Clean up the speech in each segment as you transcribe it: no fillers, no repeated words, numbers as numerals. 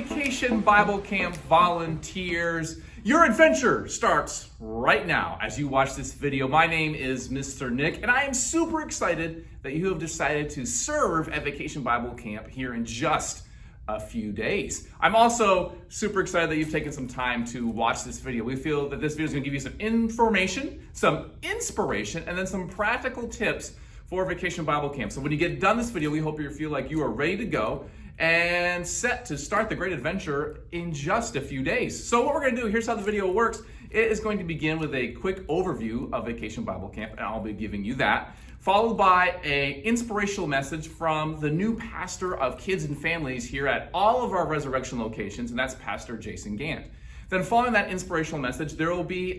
Vacation Bible Camp volunteers, your adventure starts right now as you watch this video. My name is Mr. Nick, and I am super excited that you have decided to serve at Vacation Bible Camp here in just a few days. I'm also super excited that you've taken some time to watch this video. We feel that this video is going to give you some information, some inspiration, and then some practical tips for Vacation Bible Camp. So when you get done this video, we hope you feel like you are ready to go and set to start the great adventure in just a few days. So what we're going to do, here's how the video works. It is going to begin with a quick overview of Vacation Bible Camp, and I'll be giving you that, followed by an inspirational message from the new pastor of kids and families here at all of our resurrection locations, and that's Pastor Jason Gant. Then following that inspirational message, there will be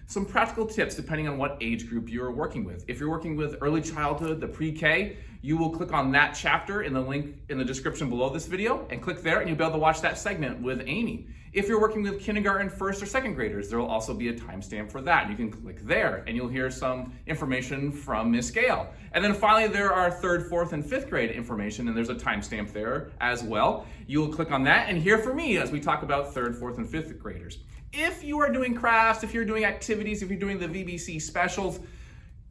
some practical tips depending on what age group you're working with. If you're working with early childhood, the pre-K, you will click on that chapter in the link in the description below this video and click there and you'll be able to watch that segment with Amy. If you're working with kindergarten, first or second graders, there will also be a timestamp for that. You can click there and you'll hear some information from Miss Gail. And then finally, there are third, fourth, and fifth grade information, and there's a timestamp there as well. You'll click on that and hear from me as we talk about third, fourth, and fifth graders. If you are doing crafts, if you're doing activities, if you're doing the VBC specials,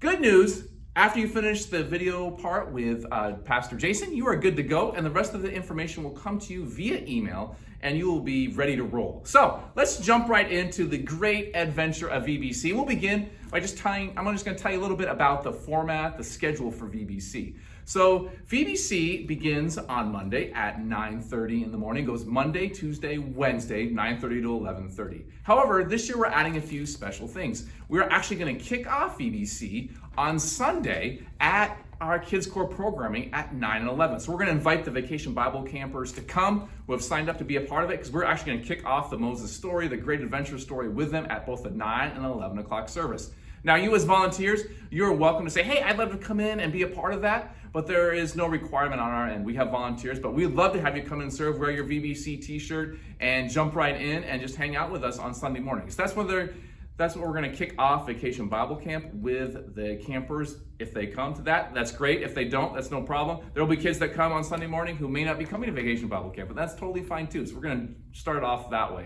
good news, after you finish the video part with Pastor Jason, you are good to go, and the rest of the information will come to you via email, and you will be ready to roll. So let's jump right into the great adventure of VBC. We'll begin by I'm just going to tell you a little bit about the format, the schedule for VBC. So VBC begins on Monday at 9:30 in the morning, goes Monday, Tuesday, Wednesday, 9:30 to 11:30. However, this year we're adding a few special things. We're actually going to kick off VBC on Sunday at our Kids Core programming at 9 and 11. So we're going to invite the Vacation Bible campers to come who have signed up to be a part of it, because we're actually going to kick off the Moses story, the great adventure story, with them at both the 9 and 11 o'clock service. Now, you as volunteers, you're welcome to say, hey, I'd love to come in and be a part of that, but there is no requirement on our end. We have volunteers, but we'd love to have you come and serve, wear your VBC t-shirt, and jump right in and just hang out with us on Sunday mornings. That's what we're going to kick off Vacation Bible Camp with the campers. If they come to that, that's great. If they don't, that's no problem. There will be kids that come on Sunday morning who may not be coming to Vacation Bible Camp, but that's totally fine too. So we're going to start off that way.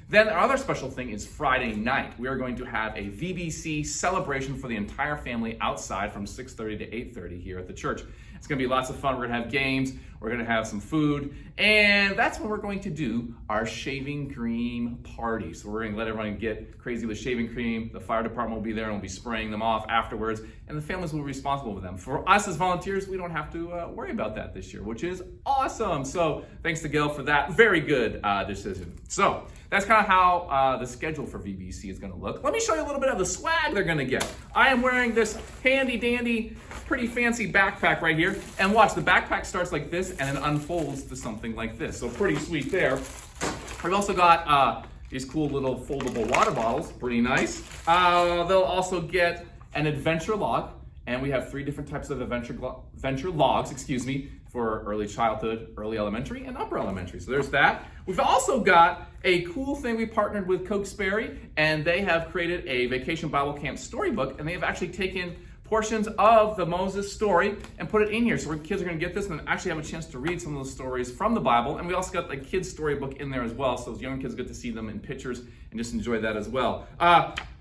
Then our other special thing is Friday night. We are going to have a VBC celebration for the entire family outside from 6:30 to 8:30 here at the church. It's going to be lots of fun. We're going to have games. We're going to have some food. And that's when we're going to do our shaving cream party. So we're going to let everyone get crazy with shaving cream. The fire department will be there and we'll be spraying them off afterwards. And the families will be responsible for them. For us as volunteers, we don't have to worry about that this year, which is awesome. So thanks to Gail for that. Very good decision. So that's kind of how the schedule for VBC is going to look. Let me show you a little bit of the swag they're going to get. I am wearing this handy dandy, pretty fancy backpack right here. And watch, the backpack starts like this and then unfolds to something like this. So pretty sweet there. We've also got these cool little foldable water bottles, pretty nice. They'll also get an adventure log, and we have 3 different types of adventure logs, for early childhood, early elementary, and upper elementary. So there's that. We've also got a cool thing. We partnered with Cokesbury, and they have created a Vacation Bible Camp storybook, and they have actually taken portions of the Moses story and put it in here. So kids are going to get this and actually have a chance to read some of those stories from the Bible. And we also got the kids' storybook in there as well, so those young kids get to see them in pictures and just enjoy that as well.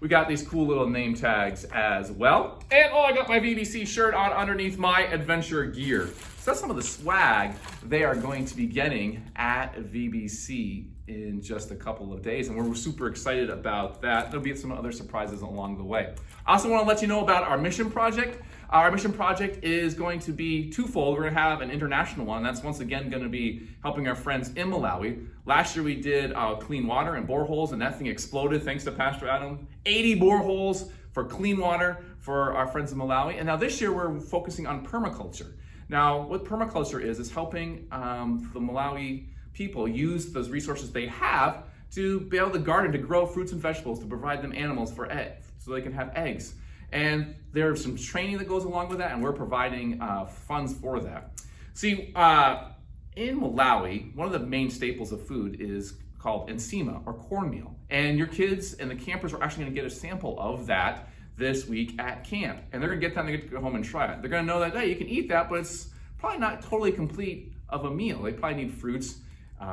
We got these cool little name tags as well. And I got my VBC shirt on underneath my adventure gear. So that's some of the swag they are going to be getting at VBC in just a couple of days, and we're super excited about that. There'll be some other surprises along the way. I also want to let you know about our mission project. Our mission project is going to be twofold. We're going to have an international one. That's once again going to be helping our friends in Malawi. Last year we did clean water and boreholes, and that thing exploded thanks to Pastor Adam. 80 boreholes for clean water for our friends in Malawi. And now this year we're focusing on permaculture. Now, what permaculture is helping the Malawi people use those resources they have to be able to garden, to grow fruits and vegetables, to provide them animals for eggs, so they can have eggs. And there's some training that goes along with that, and we're providing funds for that. See, in Malawi, one of the main staples of food is called ensima, or cornmeal. And your kids and the campers are actually going to get a sample of that this week at camp. And they're going to get that and they get to go home and try it. They're going to know that, hey, you can eat that, but it's probably not totally complete of a meal. They probably need fruits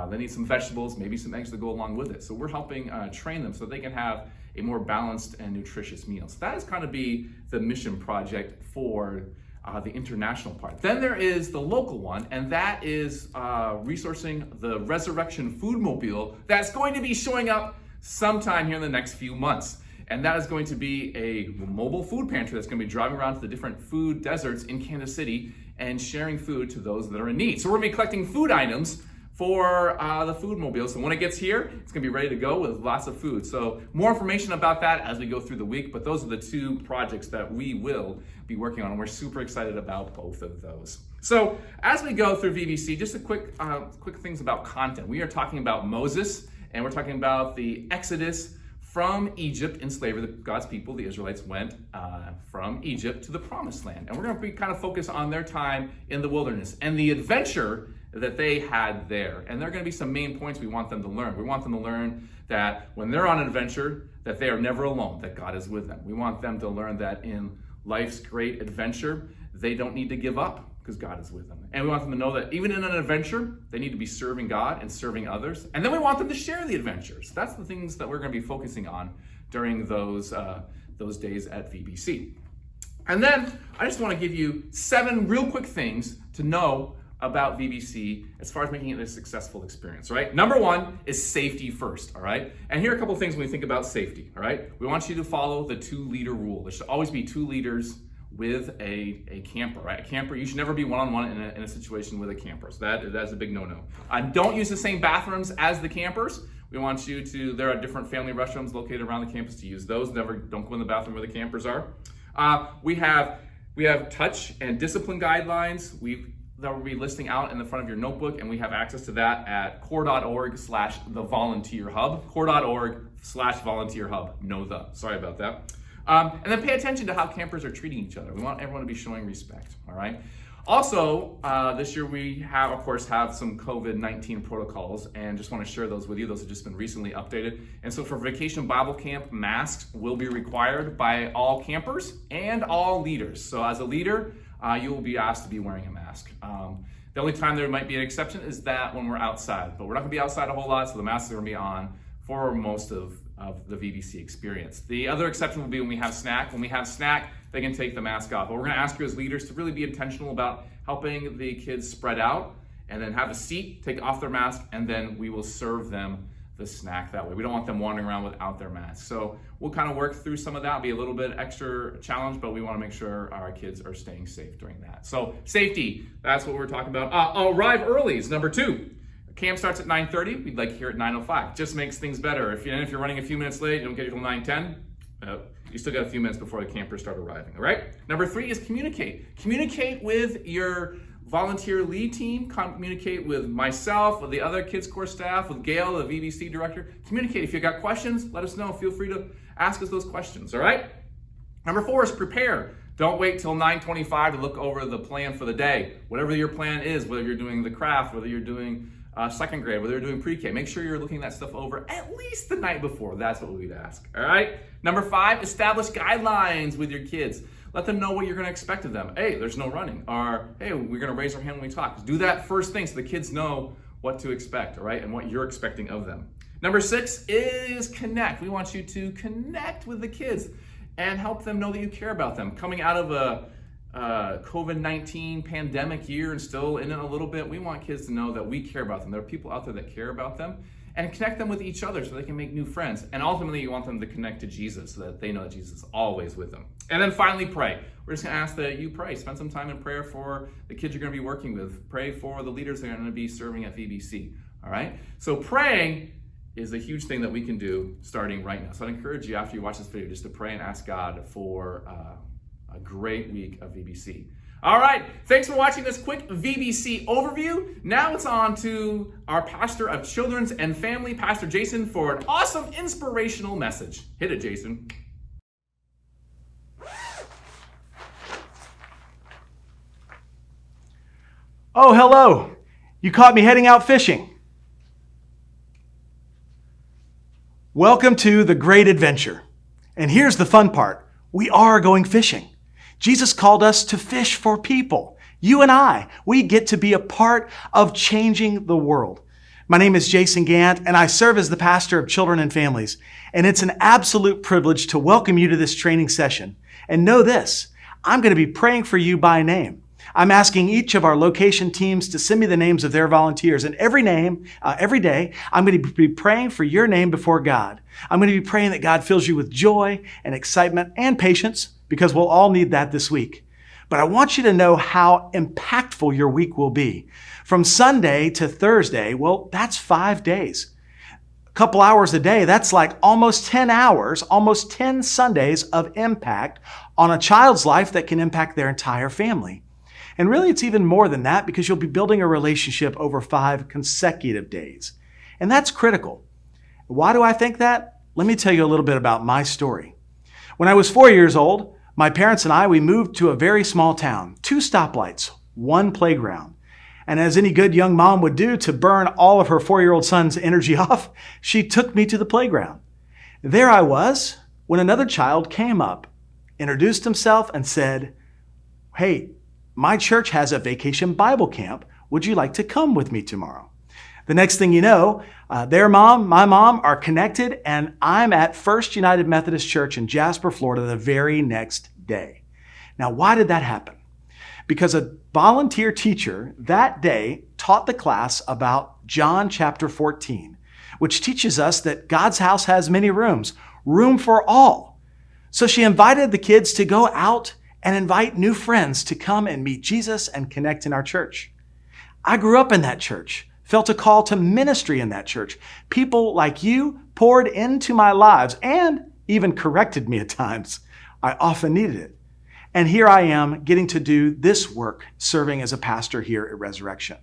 They need some vegetables, maybe some eggs to go along with it. So we're helping train them so they can have a more balanced and nutritious meal. So that is kind of be the mission project for the international part. Then there is the local one, and that is resourcing the Resurrection Food Mobile that's going to be showing up sometime here in the next few months. And that is going to be a mobile food pantry that's going to be driving around to the different food deserts in Kansas City and sharing food to those that are in need. So we're going to be collecting food items for the food mobile. So when it gets here, it's gonna be ready to go with lots of food. So more information about that as we go through the week, but those are the two projects that we will be working on, and we're super excited about both of those. So as we go through VBC, just a quick things about content. We are talking about Moses, and we're talking about the Exodus from Egypt in slavery. God's people, the Israelites, went from Egypt to the Promised Land. And we're gonna be kind of focused on their time in the wilderness and the adventure that they had there. And there are going to be some main points we want them to learn. We want them to learn that when they're on an adventure, that they are never alone, that God is with them. We want them to learn that in life's great adventure, they don't need to give up because God is with them. And we want them to know that even in an adventure, they need to be serving God and serving others. And then we want them to share the adventures. That's the things that we're going to be focusing on during those days at VBC. And then I just want to give you 7 real quick things to know about VBC as far as making it a successful experience, right? Number 1 is safety first, all right? And here are a couple of things when we think about safety, all right? We want you to follow the 2-leader rule. There should always be 2 leaders with a camper, right? A camper, you should never be one-on-one in a situation with a camper. So that's a big no-no. Don't use the same bathrooms as the campers. We want you to, there are different family restrooms located around the campus to use those. Don't go in the bathroom where the campers are. We have touch and discipline guidelines. That will be listing out in the front of your notebook, and we have access to that at core.org/thevolunteerhub, core.org/volunteerhub, sorry about that. And then pay attention to how campers are treating each other. We want everyone to be showing respect, all right? Also, this year we have, of course, some COVID-19 protocols, and just want to share those with you. Those have just been recently updated. And so for Vacation Bible Camp, masks will be required by all campers and all leaders. So as a leader, you will be asked to be wearing a mask. The only time there might be an exception is that when we're outside, but we're not gonna be outside a whole lot, so the masks are gonna be on for most of the VBC experience. The other exception will be when we have snack. When we have snack, they can take the mask off. But we're gonna ask you as leaders to really be intentional about helping the kids spread out and then have a seat, take off their mask, and then we will serve them the snack that way. We don't want them wandering around without their mask. So we'll kind of work through some of that. It'll be a little bit extra challenge, but we want to make sure our kids are staying safe during that. So safety, that's what we're talking about. Arrive early is number 2. Camp starts at 9:30. We'd like here at 9:05. Just makes things better. If you're running a few minutes late, you don't get here till 9:10. You still got a few minutes before the campers start arriving, all right? Number 3 is communicate. Communicate with your volunteer lead team, communicate with myself, with the other Kids Corps staff, with Gail, the VBC director. Communicate. If you've got questions, let us know. Feel free to ask us those questions, all right? Number 4 is prepare. Don't wait till 9:25 to look over the plan for the day. Whatever your plan is, whether you're doing the craft, whether you're doing second grade, whether you're doing pre-K, make sure you're looking that stuff over at least the night before. That's what we'd ask, all right? Number 5, establish guidelines with your kids. Let them know what you're going to expect of them. Hey, there's no running. Or, hey, we're going to raise our hand when we talk. Do that first thing so the kids know what to expect, all right, and what you're expecting of them. Number 6 is connect. We want you to connect with the kids and help them know that you care about them. Coming out of a COVID-19 pandemic year and still in it a little bit, we want kids to know that we care about them. There are people out there that care about them, and connect them with each other so they can make new friends. And ultimately, you want them to connect to Jesus so that they know that Jesus is always with them. And then finally, pray. We're just gonna ask that you pray. Spend some time in prayer for the kids you're gonna be working with. Pray for the leaders that are gonna be serving at VBC, all right? So praying is a huge thing that we can do starting right now. So I'd encourage you, after you watch this video, just to pray and ask God for a great week of VBC. All right, thanks for watching this quick VBC overview. Now it's on to our pastor of children's and family, Pastor Jason, for an awesome inspirational message. Hit it, Jason. Oh, hello. You caught me heading out fishing. Welcome to the great adventure. And here's the fun part. We are going fishing. Jesus called us to fish for people. You and I, we get to be a part of changing the world. My name is Jason Gant, and I serve as the pastor of children and families. And it's an absolute privilege to welcome you to this training session. And know this, I'm going to be praying for you by name. I'm asking each of our location teams to send me the names of their volunteers. And every day, I'm going to be praying for your name before God. I'm going to be praying that God fills you with joy and excitement and patience, because we'll all need that this week. But I want you to know how impactful your week will be. From Sunday to Thursday, well, that's 5 days. A couple hours a day, that's like almost 10 hours, almost 10 Sundays of impact on a child's life that can impact their entire family. And really, it's even more than that, because you'll be building a relationship over 5 consecutive days. And that's critical. Why do I think that? Let me tell you a little bit about my story. When I was 4 years old, my parents and I, we moved to a very small town, 2 stoplights, 1 playground. And as any good young mom would do to burn all of her 4-year-old son's energy off, she took me to the playground. There I was when another child came up, introduced himself, and said, "Hey, my church has a vacation Bible camp. Would you like to come with me tomorrow?" The next thing you know, their mom, my mom are connected, and I'm at First United Methodist Church in Jasper, Florida the very next day. Now, why did that happen? Because a volunteer teacher that day taught the class about John chapter 14, which teaches us that God's house has many rooms, room for all. So she invited the kids to go out and invite new friends to come and meet Jesus and connect in our church. I grew up in that church, felt a call to ministry in that church. People like you poured into my lives and even corrected me at times. I often needed it. And here I am getting to do this work, serving as a pastor here at Resurrection.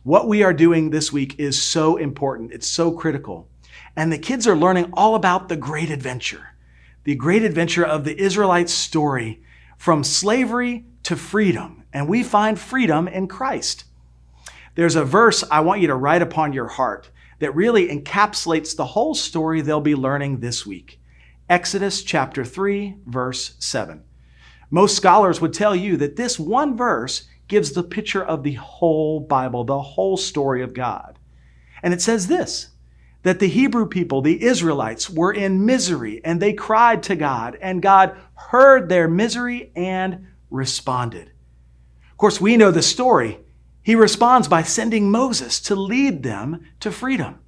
What we are doing this week is so important. It's so critical. And the kids are learning all about the great adventure of the Israelites' story from slavery to freedom. And we find freedom in Christ. There's a verse I want you to write upon your heart that really encapsulates the whole story they'll be learning this week. Exodus chapter 3, verse 7. Most scholars would tell you that this one verse gives the picture of the whole Bible, the whole story of God. And it says this, that the Hebrew people, the Israelites, were in misery and they cried to God, and God heard their misery and responded. Of course, we know the story. He responds by sending Moses to lead them to freedom.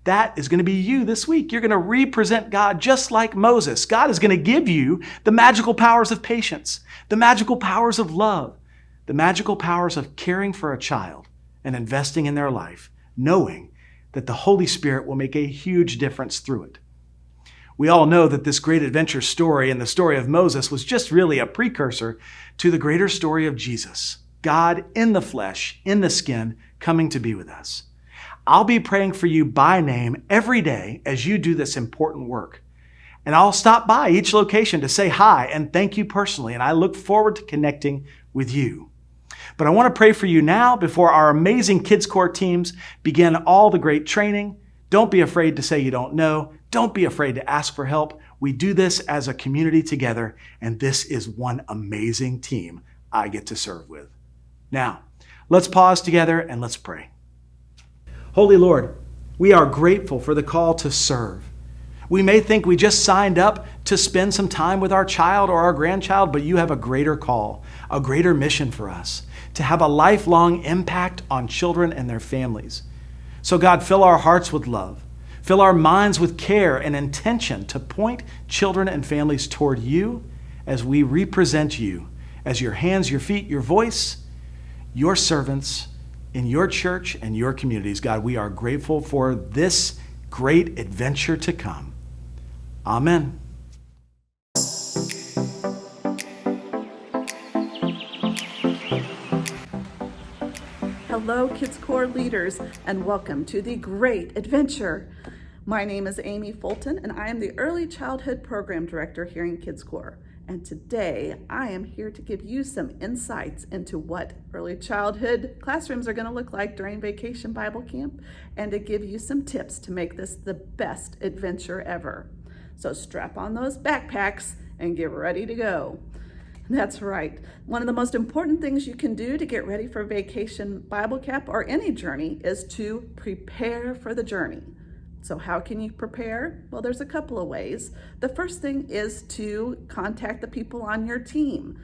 That is going to be you this week. You're going to represent God just like Moses. God is going to give you the magical powers of patience, the magical powers of love, the magical powers of caring for a child and investing in their life, knowing that the Holy Spirit will make a huge difference through it. We all know that this great adventure story and the story of Moses was just really a precursor to the greater story of Jesus, God in the flesh, in the skin, coming to be with us. I'll be praying for you by name every day as you do this important work. And I'll stop by each location to say hi and thank you personally. And I look forward to connecting with you. But I want to pray for you now before our amazing Kids Corps teams begin all the great training. Don't be afraid to say you don't know. Don't be afraid to ask for help. We do this as a community together, and this is one amazing team I get to serve with. Now, let's pause together and let's pray. Holy Lord, we are grateful for the call to serve. We may think we just signed up to spend some time with our child or our grandchild, but you have a greater call, a greater mission for us, to have a lifelong impact on children and their families. So God, fill our hearts with love. Fill our minds with care and intention to point children and families toward you as we represent you as your hands, your feet, your voice, your servants in your church and your communities. God, we are grateful for this great adventure to come. Amen. Hello, Kids Corps leaders, and welcome to the Great Adventure. My name is Amy Fulton, and I am the Early Childhood Program Director here in Kids Corps. And today, I am here to give you some insights into what early childhood classrooms are going to look like during Vacation Bible Camp, and to give you some tips to make this the best adventure ever. So strap on those backpacks and get ready to go. That's right. One of the most important things you can do to get ready for Vacation Bible Camp or any journey is to prepare for the journey. So how can you prepare? Well, there's a couple of ways. The first thing is to contact the people on your team.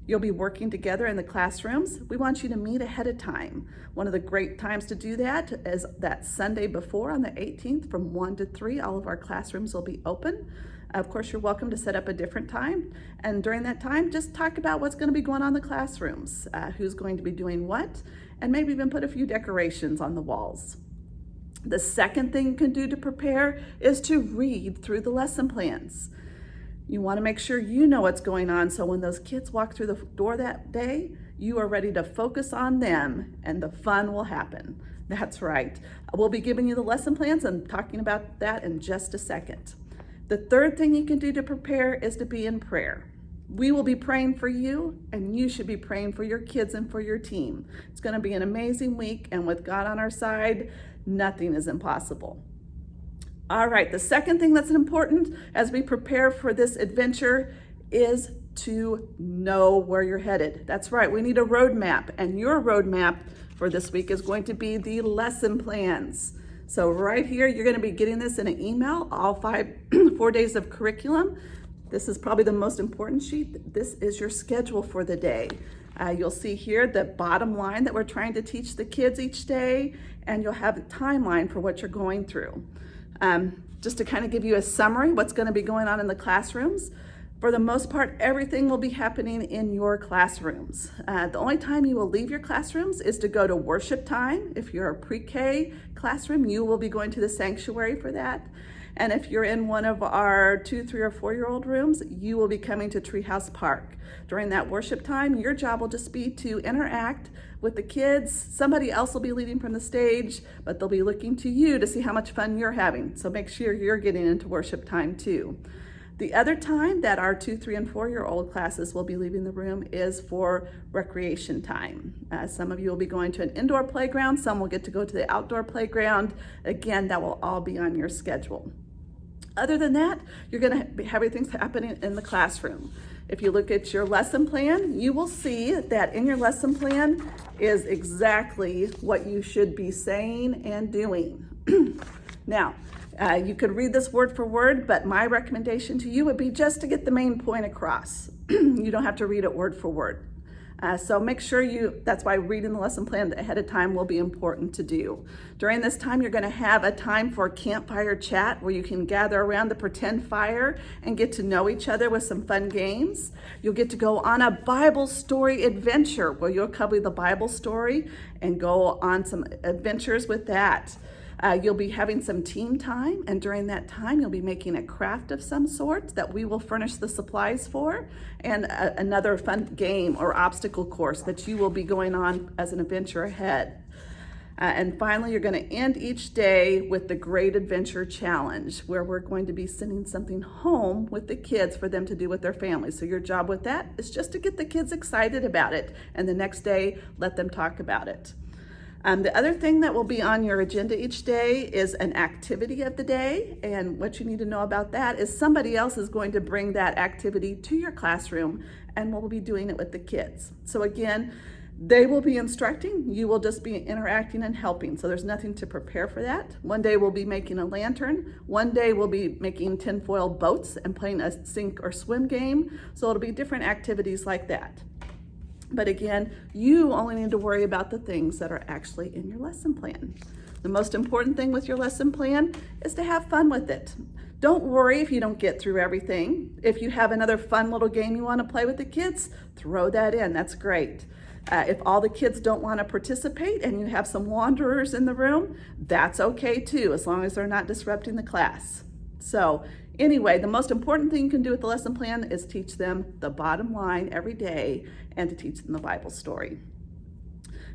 You'll be working together in the classrooms. We want you to meet ahead of time. One of the great times to do that is that Sunday before on the 18th from 1 to 3. All of our classrooms will be open. Of course, you're welcome to set up a different time. And during that time, just talk about what's going to be going on in the classrooms, who's going to be doing what, and maybe even put a few decorations on the walls. The second thing you can do to prepare is to read through the lesson plans. You want to make sure you know what's going on so when those kids walk through the door that day, you are ready to focus on them and the fun will happen. That's right. We'll be giving you the lesson plans and talking about that in just a second. The third thing you can do to prepare is to be in prayer. We will be praying for you, and you should be praying for your kids and for your team. It's going to be an amazing week, and with God on our side, nothing is impossible. All right, the second thing that's important as we prepare for this adventure is to know where you're headed. That's right, we need a roadmap, and your roadmap for this week is going to be the lesson plans. So right here, you're going to be getting this in an email, all 4 days of curriculum. This is probably the most important sheet. This is your schedule for the day. You'll see here the bottom line that we're trying to teach the kids each day, and you'll have a timeline for what you're going through. Just to kind of give you a summary, what's going to be going on in the classrooms. For the most part, everything will be happening in your classrooms. The only time you will leave your classrooms is to go to worship time. If you're a pre-K classroom, you will be going to the sanctuary for that. And if you're in one of our 2, 3, or 4-year-old rooms, you will be coming to Treehouse Park. During that worship time, your job will just be to interact with the kids. Somebody else will be leading from the stage, but they'll be looking to you to see how much fun you're having. So make sure you're getting into worship time too. The other time that our 2, 3, and 4-year-old classes will be leaving the room is for recreation time. Some of you will be going to an indoor playground. Some will get to go to the outdoor playground. Again, that will all be on your schedule. Other than that, you're going to have everything happening in the classroom. If you look at your lesson plan, you will see that in your lesson plan is exactly what you should be saying and doing. Now, you could read this word for word, but my recommendation to you would be just to get the main point across. You don't have to read it word for word. So make sure that's why reading the lesson plan ahead of time will be important to do. During this time, you're going to have a time for campfire chat where you can gather around the pretend fire and get to know each other with some fun games. You'll get to go on a Bible story adventure where you'll cover the Bible story and go on some adventures with that. You'll be having some team time, and during that time, you'll be making a craft of some sort that we will furnish the supplies for, and another fun game or obstacle course that you will be going on as an adventure ahead. And finally, you're going to end each day with the Great Adventure Challenge, where we're going to be sending something home with the kids for them to do with their families. So your job with that is just to get the kids excited about it, and the next day, let them talk about it. The other thing that will be on your agenda each day is an activity of the day, and what you need to know about that is somebody else is going to bring that activity to your classroom, and we'll be doing it with the kids. So again, they will be instructing, you will just be interacting and helping, so there's nothing to prepare for that. One day we'll be making a lantern, one day we'll be making tinfoil boats and playing a sink or swim game, so it'll be different activities like that. But again, you only need to worry about the things that are actually in your lesson plan. The most important thing with your lesson plan is to have fun with it. Don't worry if you don't get through everything. If you have another fun little game you want to play with the kids, throw that in, that's great. If all the kids don't want to participate and you have some wanderers in the room, that's okay too, as long as they're not disrupting the class. So anyway, the most important thing you can do with the lesson plan is teach them the bottom line every day and to teach them the Bible story.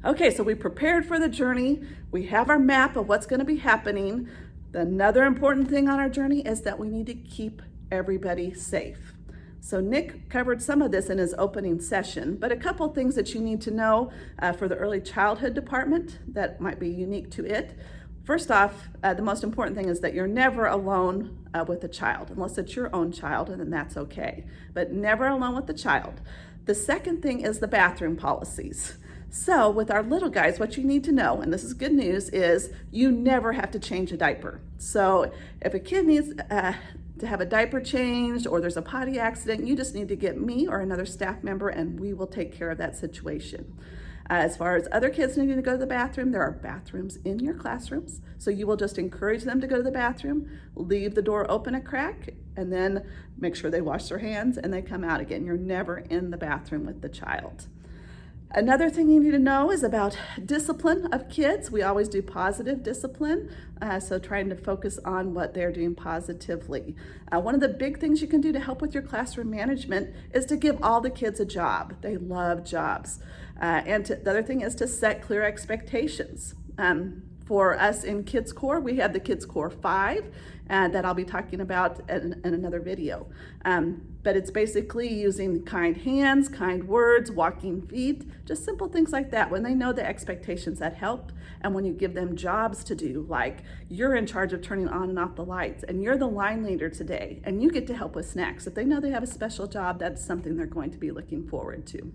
Okay, so we prepared for the journey. We have our map of what's going to be happening. Another important thing on our journey is that we need to keep everybody safe. So Nick covered some of this in his opening session, but a couple things that you need to know for the early childhood department that might be unique to it. First off, the most important thing is that you're never alone with a child, unless it's your own child, and then that's okay. But never alone with the child. The second thing is the bathroom policies. So with our little guys, what you need to know, and this is good news, is you never have to change a diaper. So if a kid needs to have a diaper changed or there's a potty accident, you just need to get me or another staff member and we will take care of that situation. As far as other kids needing to go to the bathroom, there are bathrooms in your classrooms. So you will just encourage them to go to the bathroom, leave the door open a crack, and then make sure they wash their hands and they come out again. You're never in the bathroom with the child. Another thing you need to know is about discipline of kids. We always do positive discipline, so trying to focus on what they're doing positively. One of the big things you can do to help with your classroom management is to give all the kids a job. They love jobs. The other thing is to set clear expectations. For us in Kids Core, we have the Kids Core 5 that I'll be talking about in another video. But it's basically using kind hands, kind words, walking feet, just simple things like that. When they know the expectations, that help. And when you give them jobs to do, like you're in charge of turning on and off the lights and you're the line leader today and you get to help with snacks. If they know they have a special job, that's something they're going to be looking forward to.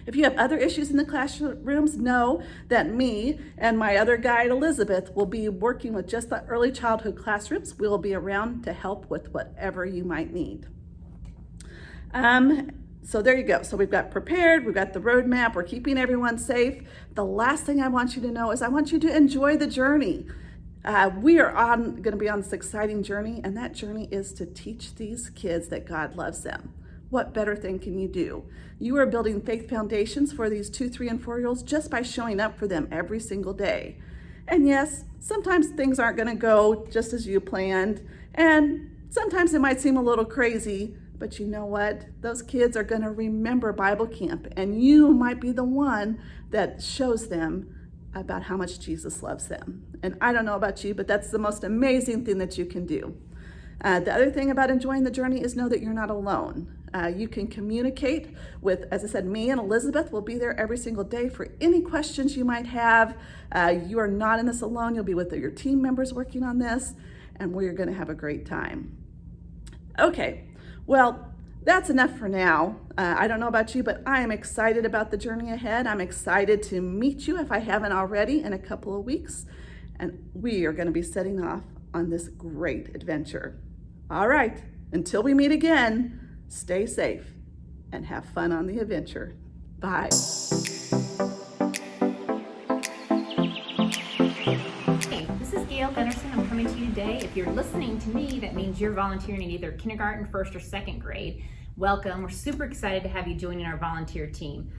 If you have other issues in the classrooms, know that me and my other guide, Elizabeth, will be working with just the early childhood classrooms. We will be around to help with whatever you might need. So there you go. So we've got prepared, we've got the roadmap, we're keeping everyone safe. The last thing I want you to know is I want you to enjoy the journey. We are going to be on this exciting journey, and that journey is to teach these kids that God loves them. What better thing can you do? You are building faith foundations for these 2, 3, and 4-year-olds just by showing up for them every single day. And yes, sometimes things aren't going to go just as you planned, and sometimes it might seem a little crazy, but you know what? Those kids are going to remember Bible camp, and you might be the one that shows them about how much Jesus loves them. And I don't know about you, but that's the most amazing thing that you can do. The other thing about enjoying the journey is know that you're not alone. You can communicate with, as I said, me and Elizabeth will be there every single day for any questions you might have. You are not in this alone. You'll be with your team members working on this, and we're going to have a great time. Okay, well, that's enough for now. I don't know about you, but I am excited about the journey ahead. I'm excited to meet you, if I haven't already, in a couple of weeks, and we are going to be setting off on this great adventure. All right, until we meet again, stay safe and have fun on the adventure. Bye. Hey, this is Gail Gunnerson. I'm coming to you today. If you're listening to me, that means you're volunteering in either kindergarten, first, or second grade. Welcome. We're super excited to have you joining our volunteer team.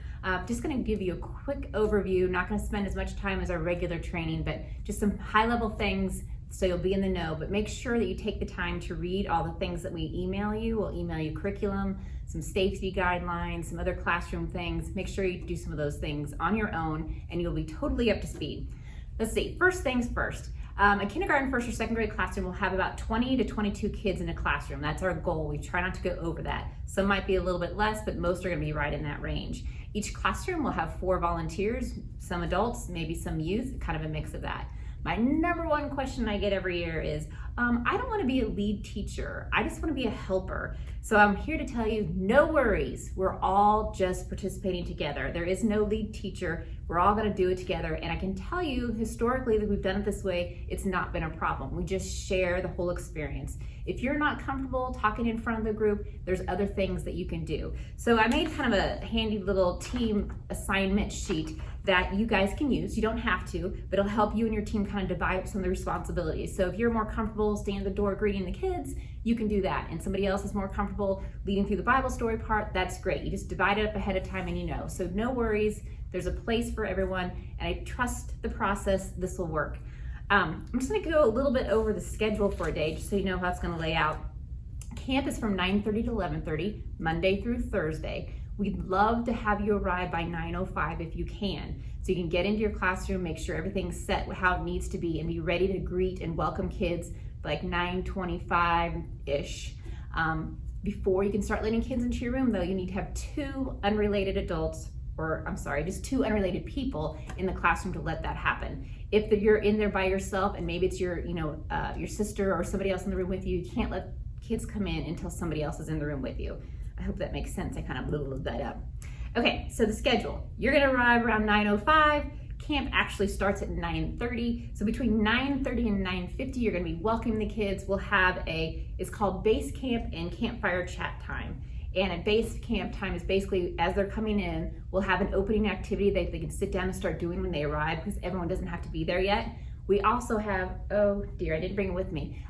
Just going to give you a quick overview. Not going to spend as much time as our regular training, but just some high-level things so you'll be in the know. But make sure that you take the time to read all the things that we email you. We'll email you curriculum, some safety guidelines, some other classroom things. Make sure you do some of those things on your own and you'll be totally up to speed. Let's see, first things first. A kindergarten, first, or second grade classroom will have about 20 to 22 kids in a classroom. That's our goal. We try not to go over that. Some might be a little bit less, but most are going to be right in that range. Each classroom will have 4 volunteers, some adults, maybe some youth, kind of a mix of that. My number one question I get every year is, I don't want to be a lead teacher. I just want to be a helper. So I'm here to tell you, no worries. We're all just participating together. There is no lead teacher. We're all going to do it together. And I can tell you, historically, that we've done it this way, it's not been a problem. We just share the whole experience. If you're not comfortable talking in front of the group, there's other things that you can do. So I made kind of a handy little team assignment sheet that you guys can use. You don't have to, but it'll help you and your team kind of divide up some of the responsibilities. So if you're more comfortable standing at the door greeting the kids, you can do that. And somebody else is more comfortable leading through the Bible story part, that's great. You just divide it up ahead of time and you know. So no worries, there's a place for everyone, and I trust the process, this will work. I'm just gonna go a little bit over the schedule for a day, just so you know how it's gonna lay out. Camp is from 9:30 to 11:30, Monday through Thursday. We'd love to have you arrive by 9:05 if you can, so you can get into your classroom, make sure everything's set how it needs to be, and be ready to greet and welcome kids like 9:25-ish. Before you can start letting kids into your room, though, you need to have 2 unrelated adults just two unrelated people in the classroom to let that happen. If you're in there by yourself and maybe it's your sister or somebody else in the room with you, you can't let kids come in until somebody else is in the room with you. I hope that makes sense. I kind of blew that up. Okay, so the schedule. You're gonna arrive around 9:05. Camp actually starts at 9:30. So between 9:30 and 9:50, you're gonna be welcoming the kids. We'll have it's called base camp and campfire chat time. And at base camp time is basically as they're coming in, we'll have an opening activity that they can sit down and start doing when they arrive because everyone doesn't have to be there yet. We also have, oh dear, I didn't bring it with me.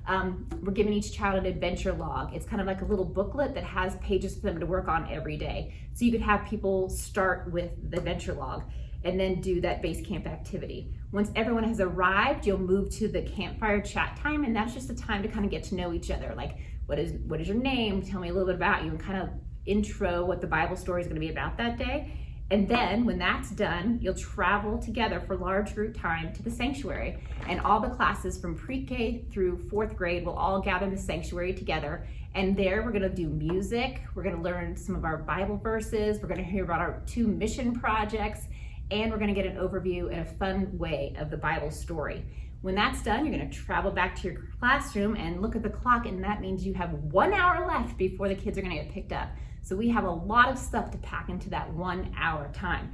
We're giving each child an adventure log. It's kind of like a little booklet that has pages for them to work on every day. So you could have people start with the adventure log and then do that base camp activity. Once everyone has arrived, you'll move to the campfire chat time, and that's just a time to kind of get to know each other. Like, what is your name? Tell me a little bit about you, and kind of intro what the Bible story is going to be about that day. And then when that's done, you'll travel together for large group time to the sanctuary. And all the classes from pre-K through 4th grade will all gather in the sanctuary together. And there we're gonna do music, we're gonna learn some of our Bible verses, we're gonna hear about our 2 mission projects, and we're gonna get an overview in a fun way of the Bible story. When that's done, you're gonna travel back to your classroom and look at the clock, and that means you have 1 hour left before the kids are gonna get picked up. So we have a lot of stuff to pack into that 1 hour time.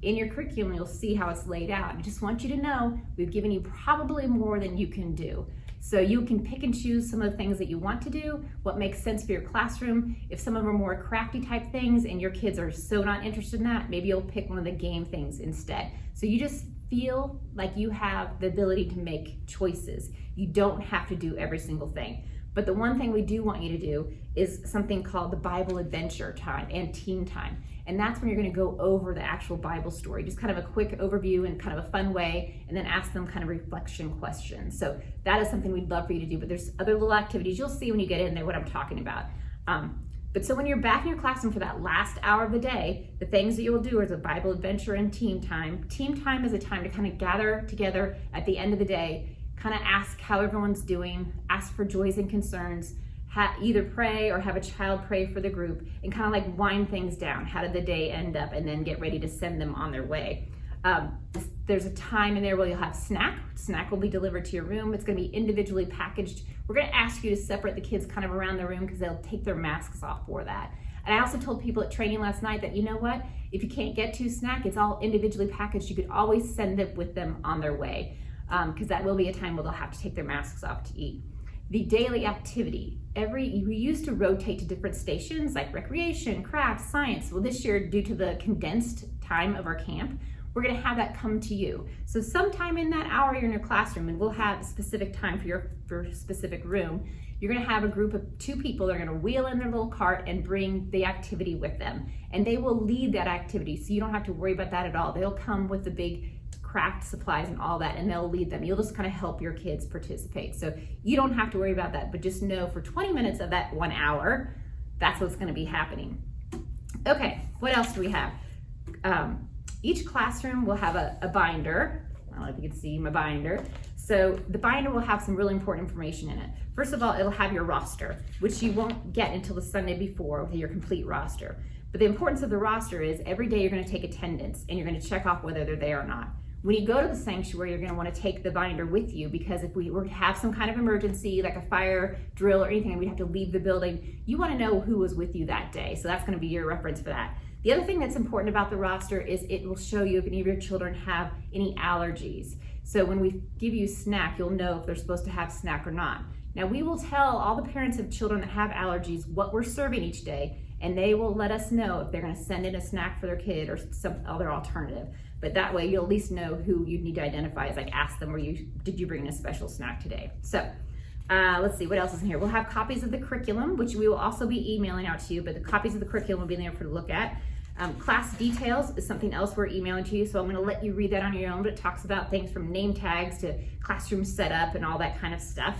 In your curriculum, you'll see how it's laid out. I just want you to know, we've given you probably more than you can do. So you can pick and choose some of the things that you want to do, what makes sense for your classroom. If some of them are more crafty type things and your kids are so not interested in that, maybe you'll pick one of the game things instead. So you just feel like you have the ability to make choices. You don't have to do every single thing. But the one thing we do want you to do is something called the Bible adventure time and team time. And that's when you're going to go over the actual Bible story, just kind of a quick overview in kind of a fun way, and then ask them kind of reflection questions. So that is something we'd love for you to do, but there's other little activities you'll see when you get in there what I'm talking about. But so when you're back in your classroom for that last hour of the day, the things that you'll do is a Bible adventure and team time. Team time is a time to kind of gather together at the end of the day, kind of ask how everyone's doing, ask for joys and concerns, either pray or have a child pray for the group, and kind of like wind things down. How did the day end up? And then get ready to send them on their way. There's a time in there where you'll have snack. Snack will be delivered to your room. It's going to be individually packaged. We're going to ask you to separate the kids kind of around the room because they'll take their masks off for that. And I also told people at training last night that, you know what, if you can't get to snack, it's all individually packaged. You could always send it with them on their way, because that will be a time where they'll have to take their masks off to eat. The daily activity. We used to rotate to different stations like recreation, craft, science. Well, this year, due to the condensed time of our camp, we're gonna have that come to you. So sometime in that hour you're in your classroom, and we'll have a specific time for your specific room, you're gonna have a group of 2 people that are gonna wheel in their little cart and bring the activity with them. And they will lead that activity, so you don't have to worry about that at all. They'll come with the big craft supplies and all that, and they'll lead them. You'll just kind of help your kids participate. So you don't have to worry about that, but just know for 20 minutes of that 1 hour, that's what's gonna be happening. Okay, what else do we have? Each classroom will have a binder. I don't know if you can see my binder. So the binder will have some really important information in it. First of all, it'll have your roster, which you won't get until the Sunday before with your complete roster. But the importance of the roster is every day you're gonna take attendance and you're gonna check off whether they're there or not. When you go to the sanctuary, you're gonna wanna take the binder with you, because if we were to have some kind of emergency, like a fire drill or anything, and we'd have to leave the building, you wanna know who was with you that day. So that's gonna be your reference for that. The other thing that's important about the roster is it will show you if any of your children have any allergies. So when we give you snack, you'll know if they're supposed to have snack or not. Now we will tell all the parents of children that have allergies what we're serving each day, and they will let us know if they're gonna send in a snack for their kid or some other alternative. But that way you'll at least know who you need to identify, as like ask them, did you bring in a special snack today? So let's see, what else is in here? We'll have copies of the curriculum, which we will also be emailing out to you, but the copies of the curriculum will be there for you to look at. Class details is something else we're emailing to you, so I'm gonna let you read that on your own, but it talks about things from name tags to classroom setup and all that kind of stuff.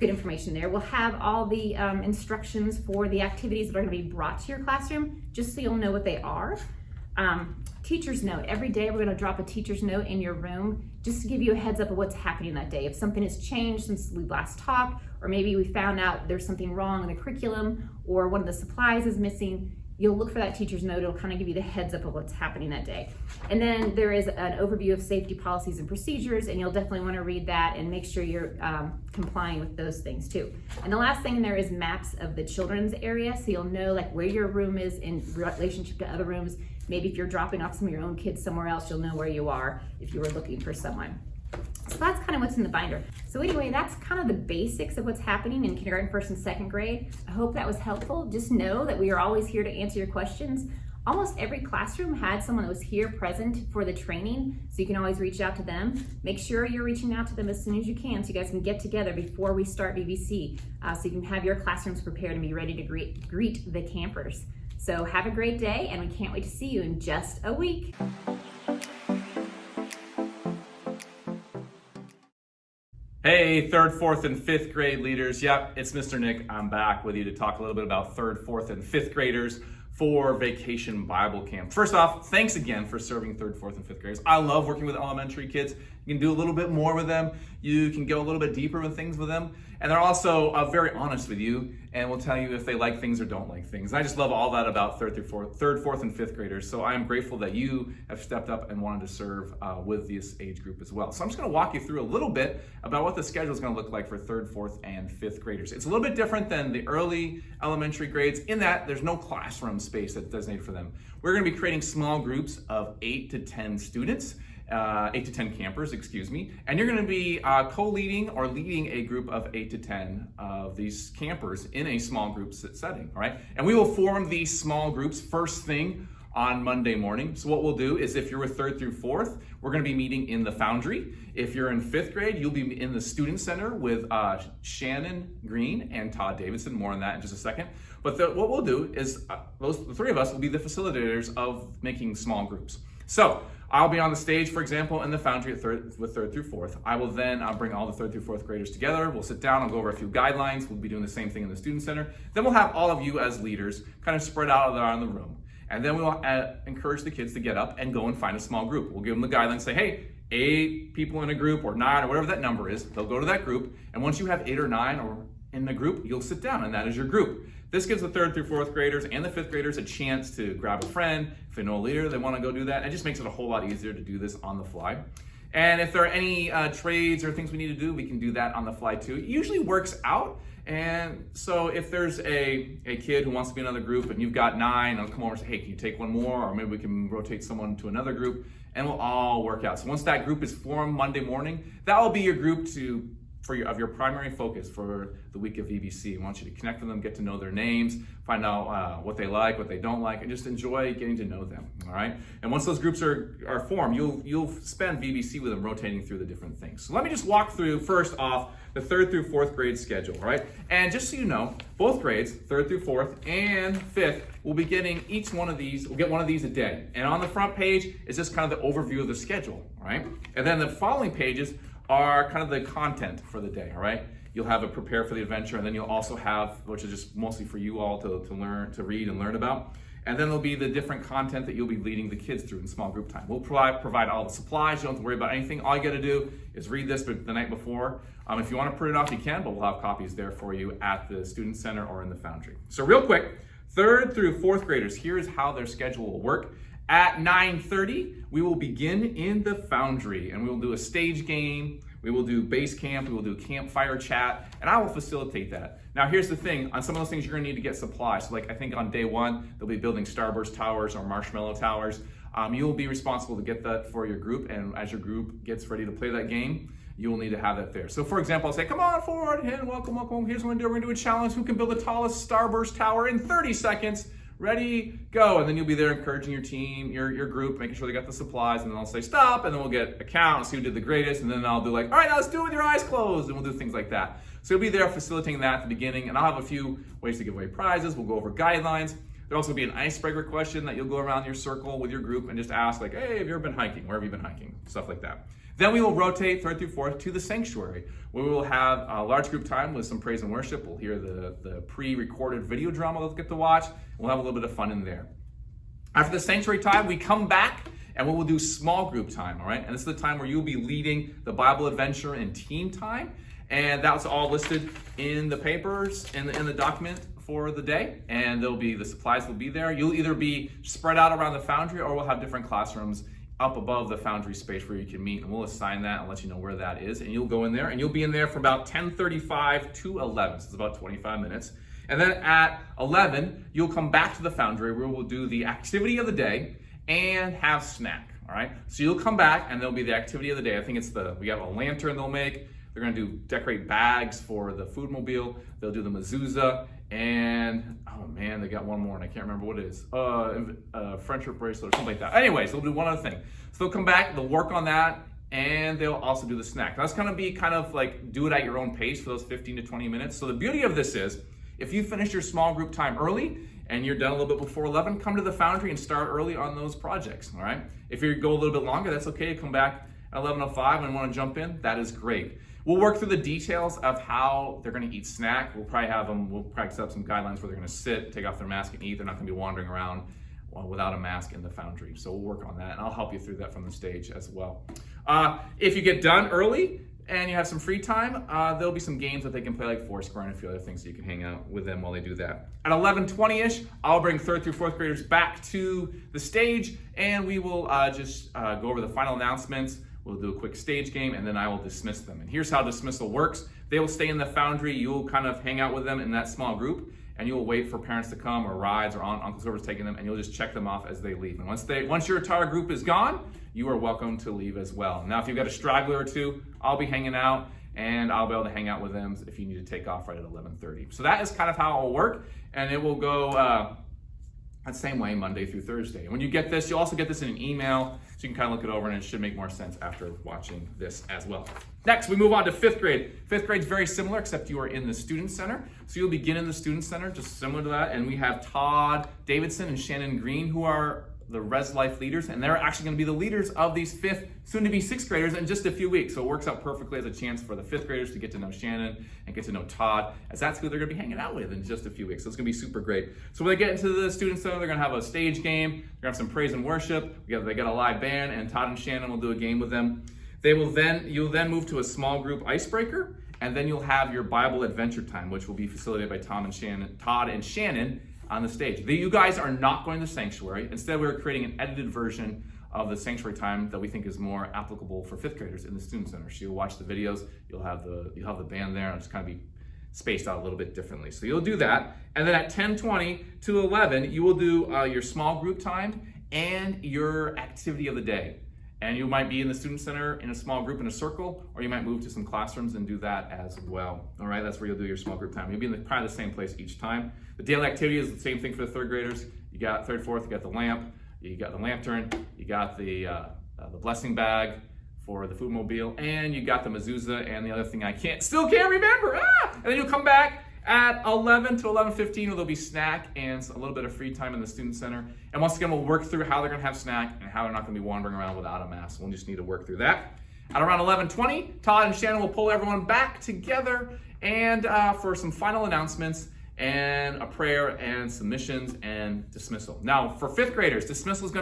Good information there. We'll have all the instructions for the activities that are gonna be brought to your classroom, just so you'll know what they are. Teacher's note. Every day we're gonna drop a teacher's note in your room just to give you a heads up of what's happening that day. If something has changed since we last talked, or maybe we found out there's something wrong in the curriculum, or one of the supplies is missing, you'll look for that teacher's note. It'll kind of give you the heads up of what's happening that day. And then there is an overview of safety policies and procedures, and you'll definitely want to read that and make sure you're complying with those things too. And the last thing in there is maps of the children's area, so you'll know like where your room is in relationship to other rooms. Maybe if you're dropping off some of your own kids somewhere else, you'll know where you are if you were looking for someone. So that's kind of what's in the binder. So anyway, that's kind of the basics of what's happening in kindergarten, first and second grade. I hope that was helpful. Just know that we are always here to answer your questions. Almost every classroom had someone that was here present for the training, so you can always reach out to them. Make sure you're reaching out to them as soon as you can so you guys can get together before we start VBC, so you can have your classrooms prepared and be ready to greet the campers. So have a great day, and we can't wait to see you in just a week. Hey, 3rd, 4th, and 5th grade leaders. Yep, it's Mr. Nick. I'm back with you to talk a little bit about 3rd, 4th, and 5th graders for Vacation Bible Camp. First off, thanks again for serving 3rd, 4th, and 5th graders. I love working with elementary kids. You can do a little bit more with them. You can go a little bit deeper with things with them. And they're also very honest with you and will tell you if they like things or don't like things. And I just love all that about 3rd, 4th, and 5th graders. So I am grateful that you have stepped up and wanted to serve with this age group as well. So I'm just going to walk you through a little bit about what the schedule is going to look like for 3rd, 4th, and 5th graders. It's a little bit different than the early elementary grades in that there's no classroom space that's designated for them. We're going to be creating small groups of 8 to 10 students. 8 to 10 campers, excuse me, and you're going to be co-leading or leading a group of 8 to 10 of these campers in a small group setting, all right? And we will form these small groups first thing on Monday morning. So what we'll do is if you're with 3rd through 4th, we're going to be meeting in the Foundry. If you're in 5th grade, you'll be in the Student Center with Shannon Green and Todd Davidson. More on that in just a second. But what we'll do is the three of us will be the facilitators of making small groups. So I'll be on the stage, for example, in the Foundry with 3rd through 4th. I will then bring all the 3rd through 4th graders together. We'll sit down, I'll go over a few guidelines. We'll be doing the same thing in the Student Center. Then we'll have all of you as leaders kind of spread out around the room. And then we'll encourage the kids to get up and go and find a small group. We'll give them the guidelines, say, hey, 8 people in a group or 9 or whatever that number is. They'll go to that group. And once you have 8 or 9 or in the group, you'll sit down and that is your group. This gives the 3rd through 4th graders and the 5th graders a chance to grab a friend. If they know a leader, they want to go do that. It just makes it a whole lot easier to do this on the fly. And if there are any trades or things we need to do, we can do that on the fly too. It usually works out. And so if there's a kid who wants to be in another group and you've got 9, I'll come over and say, hey, can you take one more? Or maybe we can rotate someone to another group and we'll all work out. So once that group is formed Monday morning, that will be your group of your primary focus for the week of VBC. I want you to connect with them, get to know their names, find out what they like, what they don't like, and just enjoy getting to know them, all right? And once those groups are formed, you'll spend VBC with them rotating through the different things. So let me just walk through, first off, the 3rd through 4th grade schedule, all right? And just so you know, both grades, 3rd through 4th and 5th, will be getting each one of these, we'll get one of these a day. And on the front page is just kind of the overview of the schedule, all right? And then the following pages are kind of the content for the day, all right? You'll have a prepare for the adventure, and then you'll also have, which is just mostly for you all to learn, to read and learn about. And then there'll be the different content that you'll be leading the kids through in small group time. We'll provide all the supplies. You don't have to worry about anything. All you got to do is read this the night before. If you want to print it off, you can, but we'll have copies there for you at the Student Center or in the Foundry. So real quick, 3rd through 4th graders, here's how their schedule will work. At 9:30, we will begin in the Foundry, and we will do a stage game. We will do base camp, we will do campfire chat, and I will facilitate that. Now here's the thing, on some of those things you're gonna need to get supplies. So like I think on day 1, they'll be building Starburst towers or marshmallow towers. You'll be responsible to get that for your group, and as your group gets ready to play that game, you will need to have that there. So for example, I'll say, come on forward, and welcome. Here's what we're gonna do a challenge. Who can build the tallest Starburst tower in 30 seconds? Ready, go. And then you'll be there encouraging your team, your group, making sure they got the supplies, and then I'll say stop, and then we'll get a count and see who did the greatest, and then I'll do like, all right, now let's do it with your eyes closed, and we'll do things like that. So you'll be there facilitating that at the beginning, and I'll have a few ways to give away prizes. We'll go over guidelines. There'll also be an icebreaker question that you'll go around your circle with your group and just ask like, hey, have you ever been hiking? Where have you been hiking? Stuff like that. Then we will rotate 3rd through 4th to the sanctuary, where we will have a large group time with some praise and worship. We'll hear the pre-recorded video drama they'll get to watch. We'll have a little bit of fun in there. After the sanctuary time, we come back and we will do small group time, all right? And this is the time where you'll be leading the Bible adventure and team time. And that's all listed in the papers, in the document for the day, and the supplies will be there. You'll either be spread out around the foundry, or we'll have different classrooms up above the foundry space where you can meet, and we'll assign that and let you know where that is. And you'll go in there, and you'll be in there for about 10:35 to 11, so it's about 25 minutes. And then at 11, you'll come back to the foundry where we'll do the activity of the day and have snack, all right? So you'll come back, and there'll be the activity of the day. I think we have a lantern they'll make. They're gonna decorate bags for the food mobile. They'll do the mezuzah, and oh man, they got one more and I can't remember what it is. Friendship bracelet or something like that. Anyways, they'll do one other thing. So they'll come back, they'll work on that, and they'll also do the snack. Now, that's gonna be kind of like do it at your own pace for those 15 to 20 minutes. So the beauty of this is, if you finish your small group time early and you're done a little bit before 11, come to the foundry and start early on those projects, all right? If you go a little bit longer, that's okay. Come back at 11:05 and wanna jump in, that is great. We'll work through the details of how they're gonna eat snack. We'll probably set up some guidelines where they're gonna sit, take off their mask and eat. They're not gonna be wandering around without a mask in the foundry. So we'll work on that, and I'll help you through that from the stage as well. If you get done early and you have some free time, there'll be some games that they can play, like Foursquare and a few other things, so you can hang out with them while they do that. At 11:20-ish, I'll bring 3rd through 4th graders back to the stage, and we will just go over the final announcements. We'll do a quick stage game, and then I will dismiss them. And here's how dismissal works. They will stay in the foundry. You'll kind of hang out with them in that small group, and you'll wait for parents to come, or rides, or uncles, whoever's taking them, and you'll just check them off as they leave. And once your entire group is gone, you are welcome to leave as well. Now, if you've got a straggler or two, I'll be hanging out, and I'll be able to hang out with them if you need to take off right at 11:30. So that is kind of how it will work, and it will go that same way Monday through Thursday. And when you get this, you'll also get this in an email, so you can kind of look it over, and it should make more sense after watching this as well. Next, we move on to 5th grade. 5th grade is very similar, except you are in the Student Center. So you'll begin in the Student Center, just similar to that. And we have Todd Davidson and Shannon Green, who are the Res Life leaders, and they're actually gonna be the leaders of these 5th, soon to be 6th graders in just a few weeks. So it works out perfectly as a chance for the 5th graders to get to know Shannon and get to know Todd, as that's who they're gonna be hanging out with in just a few weeks. So it's gonna be super great. So when they get into the Student Center, they're gonna have a stage game, they're gonna have some praise and worship, they got a live band, and Todd and Shannon will do a game with them. You'll then move to a small group icebreaker, and then you'll have your Bible adventure time, which will be facilitated by Todd and Shannon on the stage. You guys are not going to the sanctuary. Instead, we're creating an edited version of the sanctuary time that we think is more applicable for 5th graders in the Student Center. So you'll watch the videos, you'll have the band there, and it'll just kind of be spaced out a little bit differently. So you'll do that, and then at 10:20 to 11, you will do your small group time and your activity of the day. And you might be in the Student Center in a small group in a circle, or you might move to some classrooms and do that as well. All right, that's where you'll do your small group time. You'll be in probably the same place each time. The daily activity is the same thing for the 3rd graders. You got 3rd, 4th, you got the lamp, you got the lantern, you got the blessing bag for the food mobile, and you got the mezuzah, and the other thing I still can't remember. And then you'll come back at 11 to 11:15, where there'll be snack and a little bit of free time in the Student Center. And once again, we'll work through how they're gonna have snack and how they're not gonna be wandering around without a mask. We'll just need to work through that. At around 11:20, Todd and Shannon will pull everyone back together and for some final announcements and a prayer and submissions and dismissal. Now, for 5th graders, dismissal is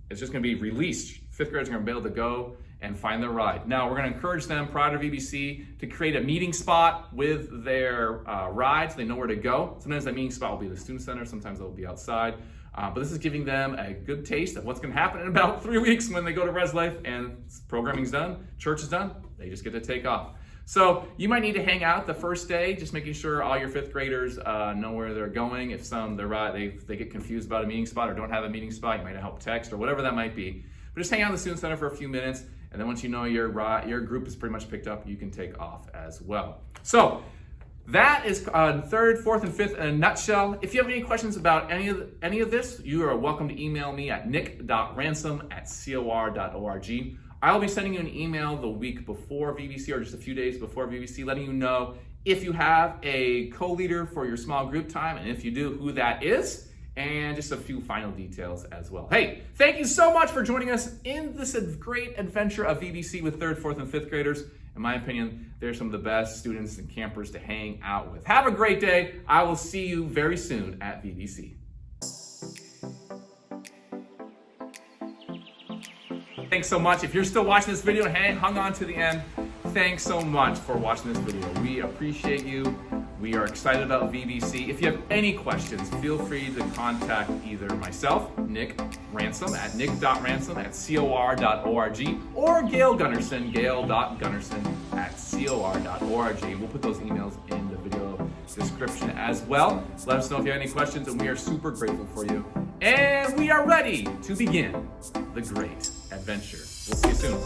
it's just gonna be released. 5th graders are gonna be able to go and find their ride. Now, we're gonna encourage them prior to VBC to create a meeting spot with their ride so they know where to go. Sometimes that meeting spot will be the Student Center, sometimes it'll be outside. But this is giving them a good taste of what's gonna happen in about 3 weeks when they go to Res Life and programming's done, church is done, they just get to take off. So you might need to hang out the first day, just making sure all your 5th graders know where they're going. If they get confused about a meeting spot or don't have a meeting spot, you might help text or whatever that might be. But just hang out in the Student Center for a few minutes, and then once you know your group is pretty much picked up, you can take off as well. So that is 3rd, 4th, and 5th in a nutshell. If you have any questions about any of this, you are welcome to email me at nick.ransom@cor.org. I'll be sending you an email the week before VBC, or just a few days before VBC, letting you know if you have a co-leader for your small group time, and if you do, who that is, and just a few final details as well. Hey, thank you so much for joining us in this great adventure of VBC with 3rd, 4th, and 5th graders. In my opinion, they're some of the best students and campers to hang out with. Have a great day. I will see you very soon at VBC. Thanks so much. If you're still watching this video and hung on to the end, thanks so much for watching this video. We appreciate you. We are excited about VBC. If you have any questions, feel free to contact either myself, Nick Ransom, at nick.ransom@cor.org, or Gail Gunnerson, gail.gunnerson@cor.org. We'll put those emails in the video description as well. Let us know if you have any questions, and we are super grateful for you. And we are ready to begin the great adventure. We'll see you soon.